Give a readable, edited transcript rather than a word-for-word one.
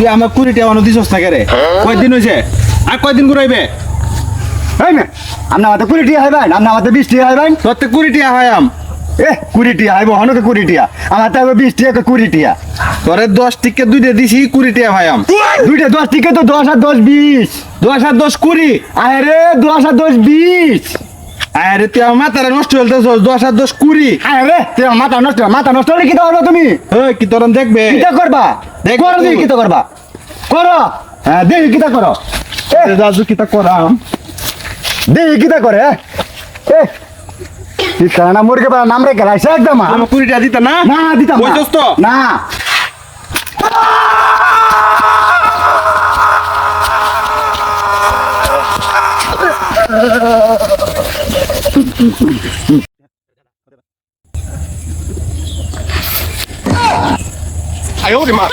তুই আমার 20 টাকা অন্য দিছস না রে কয়দিন হইছে আর কয়দিন ঘুরাইবে এই না আপনি আমাদের 20 টিয়া হাইবেন আপনি আমাদের 20 টিয়া হাইবেন তোর তো 20 টাকা হায়াম 20 টিয়া হাইব হনকে 20 টিয়া আমার তো 20 টিয়া 20 টিয়া তোরে 10 টিকে দুইটা দিছি 20 টাকা হায়াম দুইটা 10 টিকে তো 10 আর 10 20 10 আর 10 20 আরে 10 আর 10 20 আরে তুই আমার মাথাটা নষ্ট হইতেছস 10 আর 10 20 আরে তুই মাথা নষ্ট হলে কি করবা তুমি ওই কি তোরন দেখবে কিটা করবা দেখ করো দেখি কিটা করবা করো হ্যাঁ দেখি কিটা করো রাজু কি তা করাম দেখি কিটা করে এ ঠিকানা মুরগে বা নাম রে গেলাইছে একদম আমার 20 টাকা দিতা না না দিতাম না কইছস তো না আয় ওরে মা